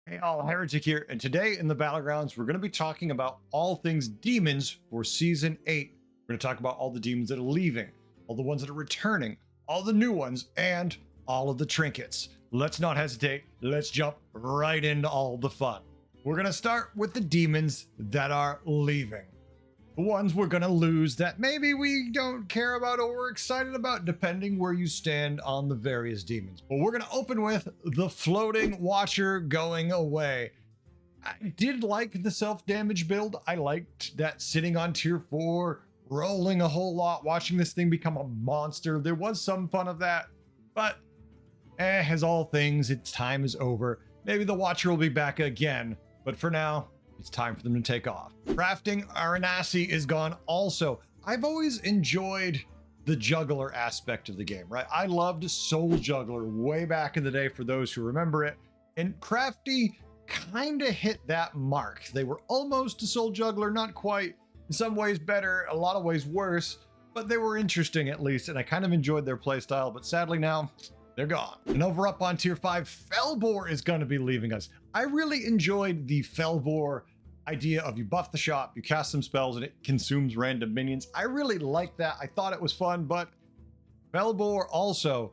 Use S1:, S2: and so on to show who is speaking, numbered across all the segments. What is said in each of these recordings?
S1: Hey all, Heretic here, and today in the Battlegrounds, we're going to be talking about all things demons for Season 8. We're going to talk about all the demons that are leaving, all the ones that are returning, all the new ones, and all of the trinkets. Let's not hesitate, let's jump right into all the fun. We're going to start with the demons that are leaving. The ones we're going to lose that maybe we don't care about or we're excited about, depending where you stand on the various demons. But we're going to open with the Floating Watcher going away. I did like the self-damage build. I liked that sitting on tier 4, rolling a whole lot, watching this thing become a monster. There was some fun of that, but as all things, its time is over. Maybe the Watcher will be back again, but for now, it's time for them to take off. Crafting Aranasi is gone also. I've always enjoyed the juggler aspect of the game, right? I loved Soul Juggler way back in the day for those who remember it. And Crafty kind of hit that mark. They were almost a Soul Juggler, not quite. In some ways better, a lot of ways worse, but they were interesting at least, and I kind of enjoyed their playstyle, but sadly now, they're gone. And over up on tier 5, Felbor is going to be leaving us. I really enjoyed the Felbor idea of you buff the shop, you cast some spells, and it consumes random minions. I really liked that. I thought it was fun, but Felbor also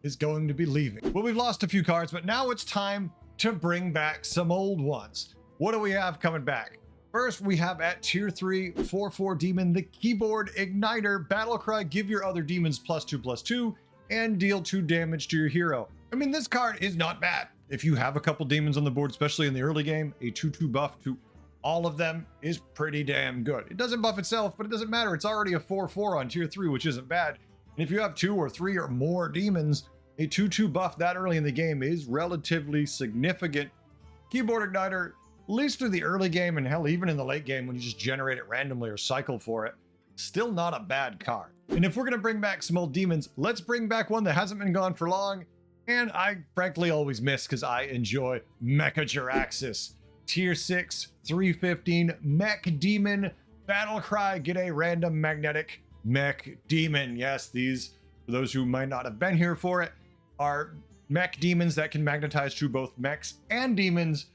S1: is going to be leaving. Well, we've lost a few cards, but now it's time to bring back some old ones. What do we have coming back? First, we have at tier 3, 4/4 demon, the Keyboard Igniter. Battlecry, give your other demons +2/+2 and deal 2 damage to your hero. I mean, this card is not bad. If you have a couple demons on the board, especially in the early game, a 2/2 buff to all of them is pretty damn good. It doesn't buff itself, but it doesn't matter. It's already a 4/4 on tier 3, which isn't bad. And if you have 2 or 3 or more demons, a 2/2 buff that early in the game is relatively significant. Keyboard Igniter, at least through the early game, and hell, even in the late game when you just generate it randomly or cycle for it, still not a bad card. And if we're going to bring back some old demons, let's bring back one that hasn't been gone for long, and I frankly always miss because I enjoy Mecha Jiraxis. Tier 6, 315 Mech Demon. Battlecry, get a random magnetic Mech Demon. Yes, these, for those who might not have been here for it, are Mech Demons that can magnetize to both mechs and demons,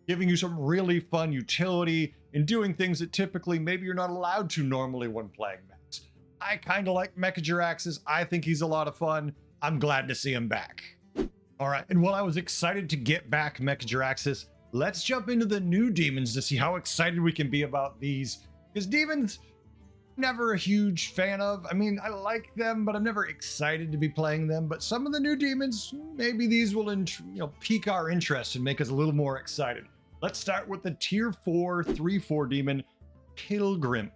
S1: giving you some really fun utility in doing things that typically maybe you're not allowed to normally when playing mechs. I kind of like Mecha Jiraxis. I think he's a lot of fun. I'm glad to see him back. All right, and while I was excited to get back Mecha Jiraxis, let's jump into the new demons to see how excited we can be about these. Because demons, never a huge fan of. I mean, I like them, but I'm never excited to be playing them. But some of the new demons, maybe these will pique our interest and make us a little more excited. Let's start with the tier 4, 3/4 demon, Pilgrim.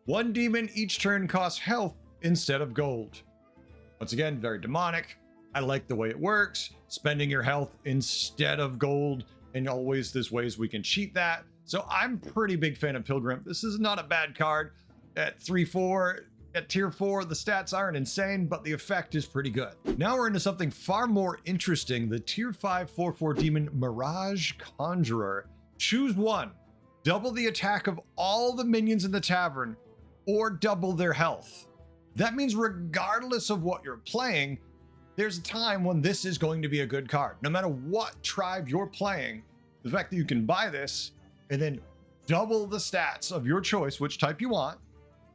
S1: 1 demon each turn costs health instead of gold. Once again, very demonic. I like the way it works. Spending your health instead of gold, and always there's ways we can cheat that. So I'm pretty big fan of Pilgrim. This is not a bad card. At 3/4, at tier 4, the stats aren't insane, but the effect is pretty good. Now we're into something far more interesting. The tier 5, 4/4 demon, Mirage Conjurer. Choose one. Double the attack of all the minions in the tavern, or double their health. That means regardless of what you're playing, there's a time when this is going to be a good card. No matter what tribe you're playing, the fact that you can buy this and then double the stats of your choice, which type you want,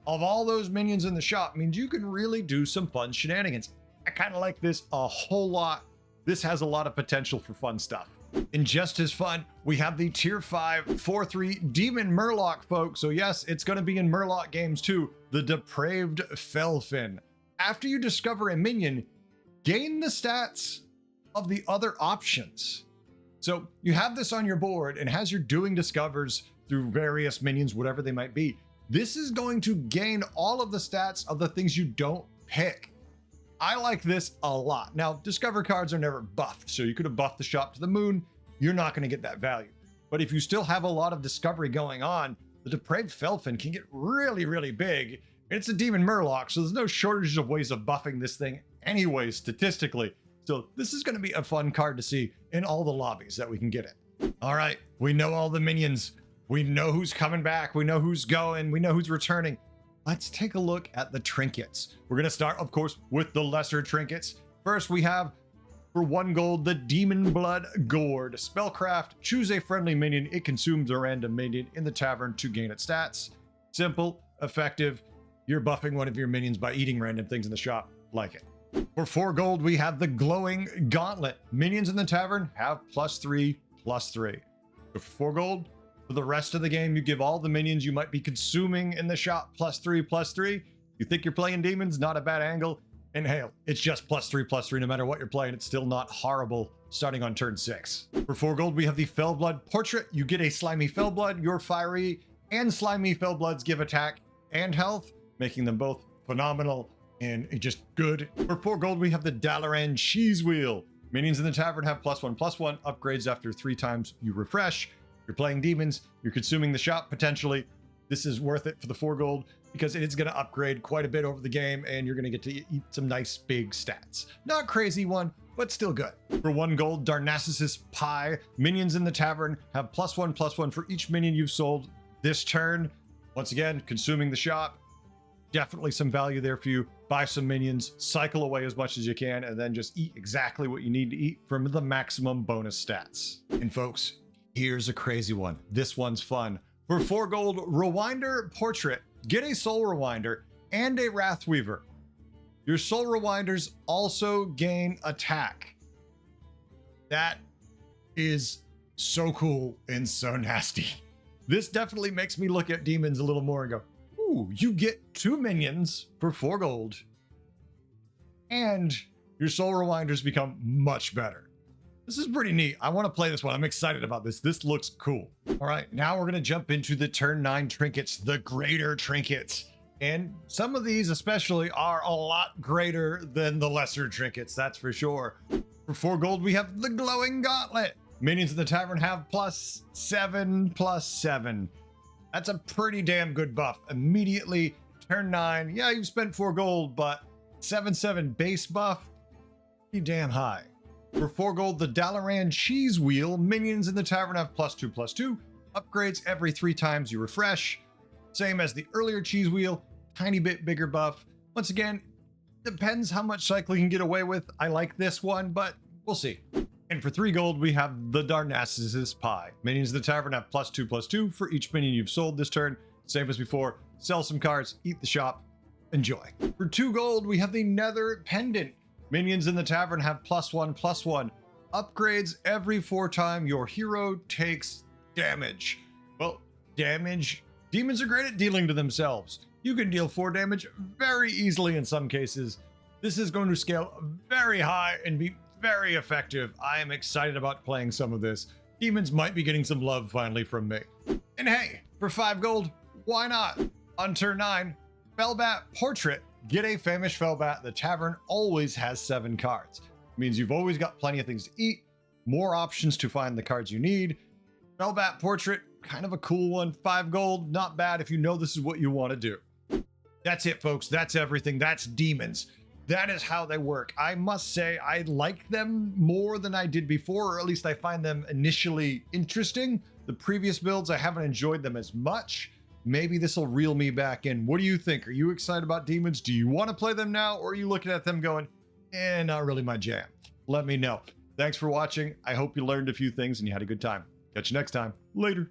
S1: of all those minions in the shop means you can really do some fun shenanigans. I kind of like this a whole lot. This has a lot of potential for fun stuff. And just as fun, we have the tier 5, 4/3 demon Murloc, folks. So yes, it's going to be in Murloc games too. The Depraved Felfin. After you discover a minion, gain the stats of the other options. So you have this on your board, and as you're doing discovers through various minions, whatever they might be, this is going to gain all of the stats of the things you don't pick. I like this a lot. Now, discover cards are never buffed, so you could have buffed the shop to the moon. You're not going to get that value. But if you still have a lot of discovery going on, the Depraved Felfin can get really, really big. It's a demon Murloc, so there's no shortage of ways of buffing this thing anyway, statistically. So this is going to be a fun card to see in all the lobbies that we can get it. All right, we know all the minions. We know who's coming back. We know who's going. We know who's returning. Let's take a look at the trinkets. We're going to start, of course, with the lesser trinkets. First, we have For 1 gold, the Demon Blood Gourd. Spellcraft, choose a friendly minion. It consumes a random minion in the tavern to gain its stats. Simple, effective. You're buffing one of your minions by eating random things in the shop. Like it. For 4 gold, we have the Glowing Gauntlet. Minions in the tavern have +3/+3. For 4 gold, for the rest of the game, you give all the minions you might be consuming in the shop +3/+3. You think you're playing demons? Not a bad angle. And hail, it's just +3/+3 no matter what you're playing. It's still not horrible starting on turn 6. For 4 gold, we have the Fellblood Portrait. You get a Slimy Fellblood. Your fiery and slimy Fellbloods give attack and health, making them both phenomenal and just good. For 4 gold, we have the Dalaran Cheese Wheel. Minions in the tavern have +1/+1 upgrades after 3 times you refresh. You're playing demons, you're consuming the shop potentially. This is worth it for the 4 gold because it is going to upgrade quite a bit over the game and you're going to get to eat some nice big stats. Not crazy one, but still good. For 1 gold, Darnassus Pie. Minions in the tavern have +1/+1 for each minion you've sold this turn. Once again, consuming the shop. Definitely some value there for you. Buy some minions, cycle away as much as you can, and then just eat exactly what you need to eat from the maximum bonus stats. And folks, here's a crazy one. This one's fun. For 4 gold, Rewinder Portrait. Get a Soul Rewinder and a Wrathweaver. Your Soul Rewinders also gain attack. That is so cool and so nasty. This definitely makes me look at demons a little more and go, ooh, you get 2 minions for 4 gold. And your Soul Rewinders become much better. This is pretty neat. I want to play this one. I'm excited about this. This looks cool. All right, now we're going to jump into the turn 9 trinkets, the greater trinkets. And some of these especially are a lot greater than the lesser trinkets, that's for sure. For 4 gold, we have the Glowing Gauntlet. Minions in the tavern have +7/+7. That's a pretty damn good buff. Immediately, turn 9. Yeah, you've spent 4 gold, but 7/7 base buff, pretty damn high. For 4 gold, the Dalaran Cheese Wheel. Minions in the tavern have +2/+2. Upgrades every 3 times you refresh. Same as the earlier Cheese Wheel, tiny bit bigger buff. Once again, depends how much cycling you can get away with. I like this one, but we'll see. And for 3 gold, we have the Darnassus Pie. Minions in the tavern have +2/+2 for each minion you've sold this turn. Same as before, sell some cards, eat the shop, enjoy. For 2 gold, we have the Nether Pendant. Minions in the tavern have +1/+1. Upgrades every 4 times your hero takes damage. Well, damage, demons are great at dealing to themselves. You can deal 4 damage very easily in some cases. This is going to scale very high and be very effective. I am excited about playing some of this. Demons might be getting some love finally from me. And hey, for 5 gold, why not? On turn 9, Fellbat Portrait. Get a famished Fellbat. The tavern always has 7 cards. It means you've always got plenty of things to eat, more options to find the cards you need. Fellbat Portrait, kind of a cool one. 5 gold, not bad if you know this is what you want to do. That's it, folks. That's everything. That's demons. That is how they work. I must say I like them more than I did before, or at least I find them initially interesting. The previous builds, I haven't enjoyed them as much. Maybe this will reel me back in. What do you think? Are you excited about demons? Do you want to play them now? Or are you looking at them going, not really my jam? Let me know. Thanks for watching. I hope you learned a few things and you had a good time. Catch you next time. Later.